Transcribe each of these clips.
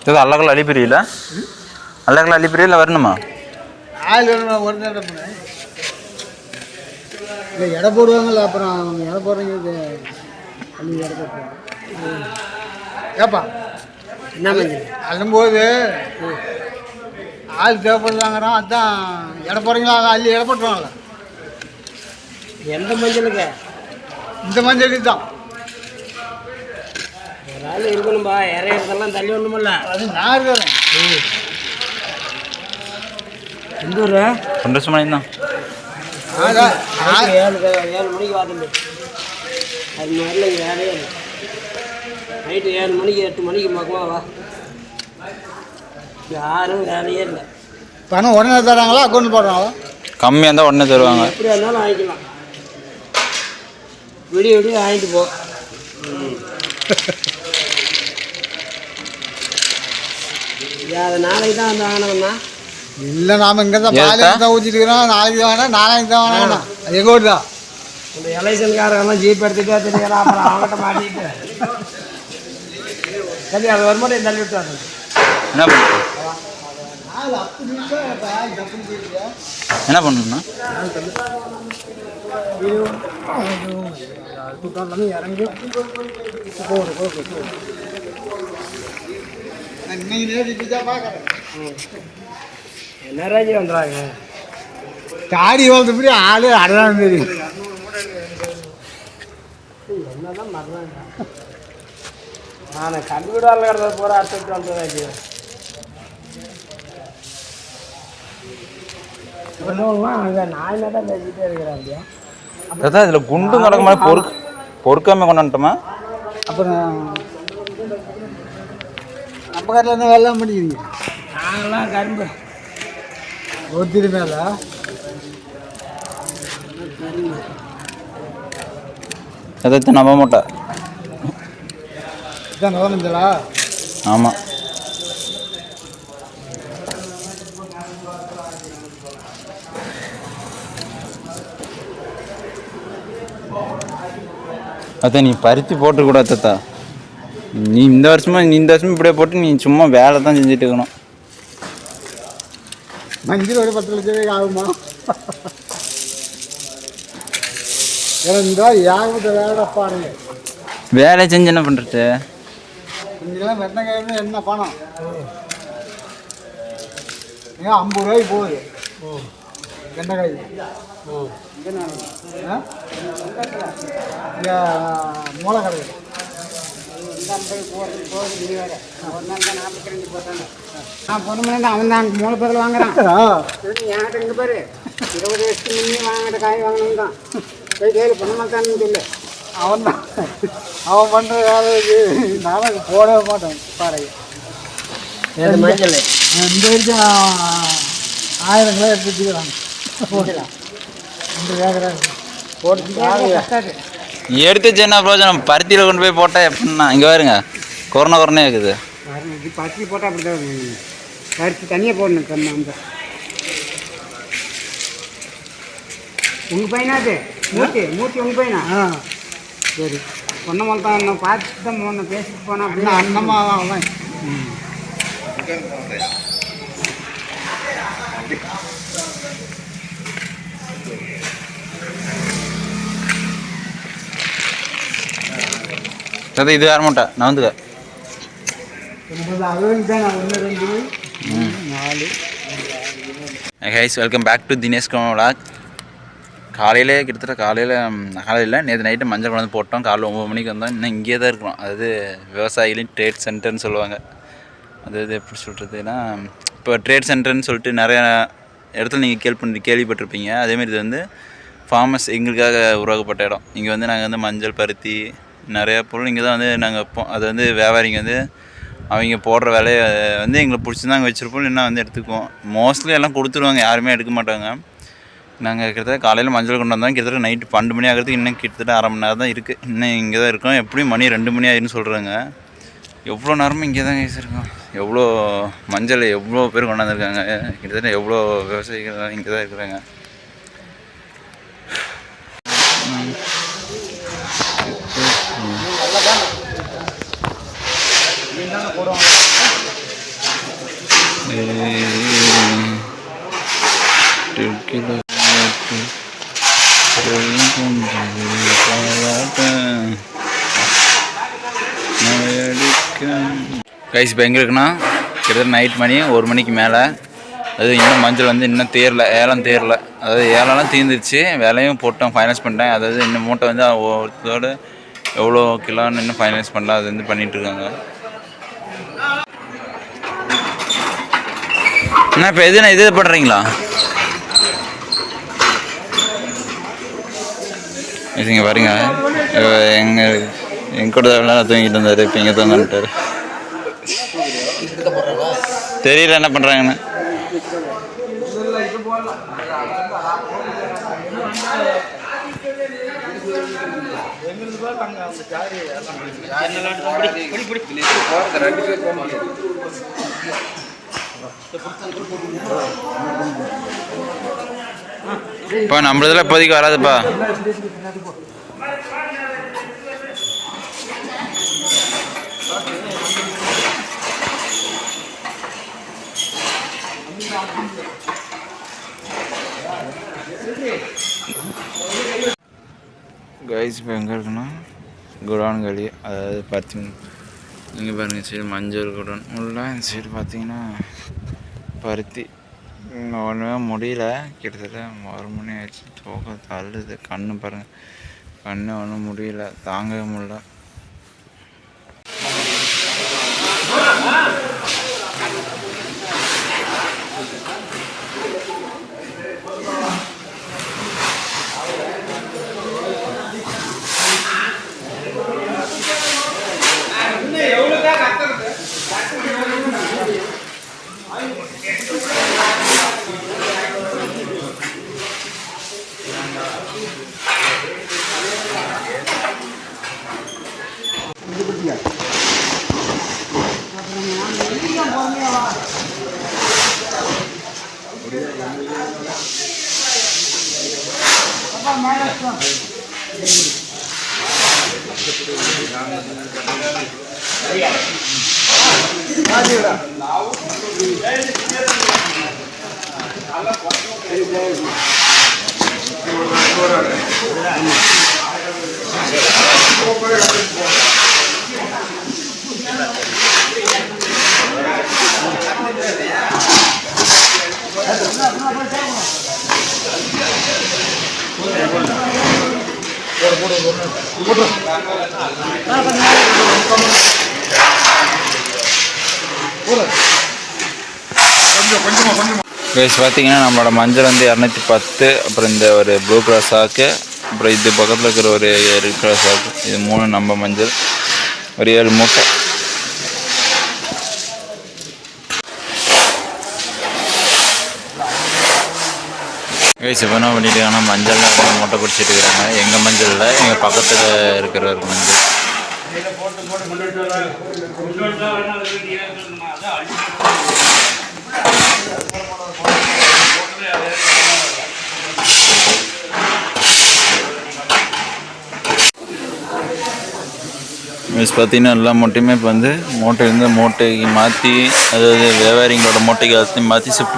இது அழகில் அழிப்பிரியில அழகில் அழிப்பிரியில் வரணுமா ஆள் வேணும் ஒரு நேரம் இல்லை எடை போடுவாங்கல்ல அப்புறம் எடை போடுறீங்க அள்ளி எடை போட்டுருவாங்க ஏப்பா என்ன மஞ்சள் அள்ளும்போது ஆள் தேவைப்படுறாங்கிறான் அதான் எடை போடுறீங்களா அள்ளி எடை போட்டுருவாங்களா எந்த மஞ்சளுக்கு இந்த மஞ்சளுக்கு தான் ஒரு ஆள் இருக்கணும்பா இறையிறதெல்லாம் தள்ளி ஒன்றுமில்ல அது நான் இருக்கிறேன் எந்த ஊர் 2 வருஷம் மணி தான் 7 மணிக்கு வாதம்பு அது மாதிரில இங்கே வேலையே இல்லை நைட்டு 7 மணிக்கு 8 மணிக்கு பக்கமாக வா யாரும் வேலையே இல்லை பணம் உடனே தராங்களா அக்கௌண்ட் போடுறாங்களா கம்மியாக இருந்தால் உடனே தருவாங்க எப்படியா இருந்தாலும் வாங்கிக்கலாம் விடிய விடிய வாங்கிட்டு போ அது நாளைக்கு தான் வந்து வாங்கினோம்னா இல்லை நாம் இங்கே தான் பாலையில் தான் ஊற்றிட்டு இருக்கிறோம் நாளைக்கு வாங்கினா நாளைக்கு தான் வாங்கினா அது எங்கள் ஊர் தான் இந்த எலெக்ஷன்காரங்கெல்லாம் ஜீப் எடுத்துகிட்டே தெரியாது அப்புறம் அவங்ககிட்ட மாட்டிட்டு சரி அது வரும்போது தள்ளி விட்டு வரணும் என்ன பண்ணுறது என்ன பண்ணணும்னா இறங்கி என்ன ராஜி வந்துடுறாங்க தாடி வளர்த்தபடி ஆளு அடையாளம் தெரியும் என்னதான் மறந்தாங்க நான் கண்டுவிடாமல் கிடந்த போகிற அர்த்தத்து வந்துடுறாச்சு நாய் நடம் பேசிகிட்டே இருக்கிறாங்க அதான் இதில் குண்டும் கிடக்க மாதிரி பொறுக்காமல் கொண்டாட்டோமா அப்புறம் நம்ம காட்டில் என்ன வேலை பண்ணிக்கிறீங்க நாங்களாம் கரும்பு ஒருத்திரி மேலே எதாச்சும் நம்ப மாட்டா இதான் நல்லா இருந்தலா ஆமாம் அதான் நீ பருத்தி போட்டுக்கூடாது தத்தா நீ இந்த வருஷமும் இப்படியே போட்டு நீ சும்மா வேலை தான் செஞ்சுட்டு இருக்கணும் மஞ்சள் ஒரு 10 லட்சம் ரூபாய்க்கு ஆகுமா ஏன்னா ஏகப்பட்ட வேலை பாருங்க வேலை செஞ்சு என்ன பண்ணுறது இங்கெல்லாம் வெண்டைக்காய் என்ன பணம் ஏன் 50 ரூபாய்க்கு போகுது வெண்டைக்காய் இங்கே மூளை கடை நான் பொண்ணு அவன் தான் மூணு பேரில் வாங்குறான் என்கிட்ட இங்கே பாரு 20 வருஷத்துக்கு முன்னே வாங்கிட்ட காய் வாங்கணும் தான் போய் கேளு பொண்ணு மாத்தான்னு சொல்லு அவன் தான் அவன் பண்ணுற வேலைக்கு நானும் போடவே மாட்டேன் பாருங்க மஞ்சள் இந்த வரைக்கும் 1000 கிலோ எடுத்து வச்சுக்கிறாங்க போடலாம் இந்த வேகிறாங்க போட்டு எடுத்து வச்சேன்னா பிரோஜனம் பருத்தியில் கொண்டு போய் போட்டால் எப்படின்னா இங்கே பாருங்க கொரோனா இருக்குது பருத்தி போட்டால் அப்படி தான் பருத்தி தனியாக போடணும் கண்ணு அந்த உங்கள் பையனா அது மூர்த்தி உங்கள் பையனா சரி பொண்ணை மட்டும் என்ன பார்த்துட்டு தான் போன பேசிட்டு போனால் அப்படின்னா அண்ணம்மா அவன் அது இது வேற மாட்டா நான் வந்துக்க guys welcome back to Dinesh vlog காலையில் காலையில் நேற்று நைட்டு மஞ்சள் கொண்டு போட்டோம் காலையில் 9 மணிக்கு வந்தோம் இன்னும் இங்கே தான் இருக்கிறோம் அதாவது விவசாயிகளின் ட்ரேட் சென்டர்னு சொல்லுவாங்க அதாவது எப்படி சொல்கிறதுன்னா இப்போ ட்ரேட் சென்டர்னு சொல்லிட்டு நிறையா இடத்துல நீங்கள் கேள்விப்பட்டிருப்பீங்க அதேமாதிரி இது வந்து ஃபார்மர்ஸ் எங்களுக்காக உருவாக்கப்பட்ட இடம் இங்கே வந்து நாங்கள் வந்து மஞ்சள் பருத்தி நிறையா பொருள் இங்கே தான் வந்து நாங்கள் வைப்போம் அது வந்து வியாபாரிங்க வந்து அவங்க போடுற வேலையை வந்து எங்களை பிடிச்சி தான் அங்கே வச்சுருப்போம் இல்லைன்னா வந்து எடுத்துக்குவோம் மோஸ்ட்லி எல்லாம் கொடுத்துருவாங்க யாருமே எடுக்க மாட்டாங்க நாங்கள் கிட்டத்தட்ட காலையில் மஞ்சள் கொண்டு வந்தோம் கிட்டத்தட்ட நைட்டு 12 மணி ஆகிறதுக்கு இன்னும் கிட்டத்தட்ட அரை மணி நேரம் தான் இருக்குது இன்னும் இங்கே தான் இருக்கோம் எப்படியும் மணி 2 மணி ஆயிருன்னு சொல்கிறாங்க எவ்வளோ நேரமும் இங்கே தான் இருக்கோம் எவ்வளோ மஞ்சள் எவ்வளோ பேர் கொண்டாந்துருக்காங்க கிட்டத்தட்ட எவ்வளோ விவசாயிகள் இங்கே தான் இருக்கிறாங்க கைஸ் இப்போ எங்கே இருக்குன்னா கிட்டத்தட்ட நைட் மணி 1 மணிக்கு மேலே. அது இன்னும் மஞ்சள் வந்து இன்னும் ஏலம் தேரல. அதாவது ஏலம்லாம் தீர்ந்துருச்சு, விலையும் போட்டோம், ஃபைனான்ஸ் பண்ணிட்டேன். அதாவது இந்த மூட்டை வந்து ஒருத்தோட எவ்வளோ கிலோன்னு இன்னும் ஃபைனான்ஸ் பண்ணல, அது வந்து பண்ணிகிட்ருக்காங்க. அண்ணா இப்போ எதுண்ணா இது பண்ணுறீங்களா? இதுங்க பாருங்க, எங்கள் கூட தான் தூங்கிட்டு இருந்தார், இப்போ இங்கே தூங்கிட்டார். தெரியல என்ன பண்ணுறாங்கன்னு. இப்போ நம்மளதுல இப்போதைக்கு வராதுப்பா. கைஸ் இப்போ எங்கே இருக்குன்னா குடோன் கலி, அதாவது பருத்தி. இங்கே பாருங்க, இந்த சைடு மஞ்சள் குடோன் உள்ள, இந்த சைடு பார்த்தீங்கன்னா பருத்தி. ஒன்றுமே முடியல, கிட்டத்தட்ட 1 மணி ஆயிடுச்சு. தோக தள்ளுது, கண்ணு பாருங்கள், கண்ணு ஒன்றும் முடியல, தாங்கவே முடியல. கைஸ் பார்த்தீங்கன்னா நம்மளோட மஞ்சள் வந்து 210. அப்புறம் இந்த ஒரு ப்ளூ கலர் சாக்கு, அப்புறம் இது பக்கத்தில் இருக்கிற ஒரு ரெட் கலர் சாக்கு, இது 3 நம்ம மஞ்சள், ஒரு 7 மூட்டை. கைஸ் இப்போ என்ன பண்ணிட்டுருக்காங்கன்னா மஞ்சளில் வந்து மூட்டை பிடிச்சிட்டு இருக்கிறாங்க. எங்கள் மஞ்சளில் எங்கள் பக்கத்தில் இருக்கிற ஒரு மஞ்சள். பார்த்தீங்கன்னா எல்லா மூட்டையுமே இப்போ வந்து மூட்டையிலேருந்து மூட்டைக்கு மாற்றி, அதாவது வியாபாரிங்களோட மூட்டைக்கு எல்லாத்தையும் மாற்றி ஷிஃப்ட்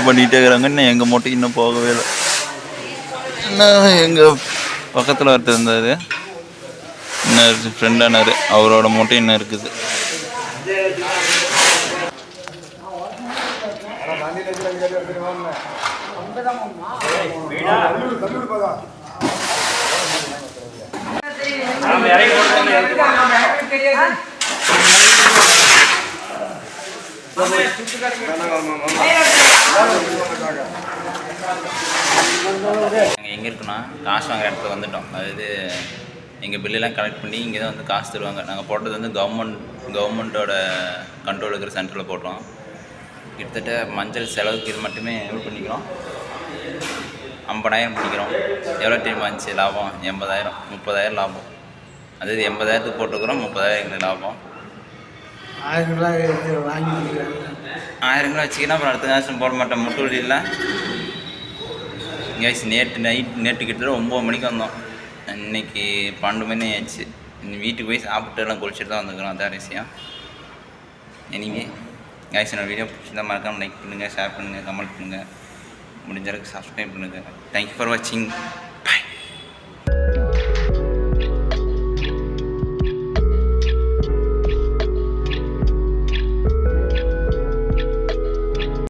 பண்ணிகிட்டே இருக்கிறாங்க. இன்னும் எங்கள் மூட்டைக்கு இன்னும் போகவே இல்லை. இன்னும் எங்கள் பக்கத்தில் ஒருத்தர் இருந்தார், இன்னும் ஃப்ரெண்டானார், அவரோட மூட்டை இன்னும் இருக்குது. எங்கே இருக்குன்னா காசு வாங்குற இடத்துல வந்துட்டோம். அதாவது எங்கள் பில்லெல்லாம் கலெக்ட் பண்ணி இங்கே தான் வந்து காசு தருவாங்க. நாங்கள் போட்டது வந்து கவர்மெண்ட்டோட கண்ட்ரோல் இருக்கிற சென்டரில் போட்டோம். கிட்டத்தட்ட மஞ்சள் செலவுக்கு இது மட்டுமே எவ்வளோ பண்ணிக்கிறோம், 50,000 பண்ணிக்கிறோம். எவ்வளோ டைம் வந்துச்சு லாபம்? 80,000, 30,000 லாபம். அதாவது 80,000த்துக்கு போட்டுக்கிறோம், 30,000 எங்களுக்கு லாபம். 1000 கிலோ வாங்கி 1000 கிலோ வச்சுக்கினா அப்புறம் அடுத்த மாதம் போட மாட்டோம், முட்டு இல்லை. கேஸ் நேற்று கிட்டத்தட்ட 9 மணிக்கு வந்தோம். இன்றைக்கி 12 மணி ஆயிடுச்சு. வீட்டுக்கு போய் சாப்பிட்டு எல்லாம் குளிச்சுட்டு தான் வந்துக்கிறோம். அதான் விஷயம். எனிவே கேஸ் என்னோடய வீடியோ பிடிச்சிருந்தா மறக்காமல் லைக் பண்ணுங்கள், ஷேர் பண்ணுங்கள், கமெண்ட் பண்ணுங்கள், முடிஞ்ச அளவுக்கு சப்ஸ்கிரைப் பண்ணுங்கள். தேங்க்யூ ஃபார் வாட்சிங்.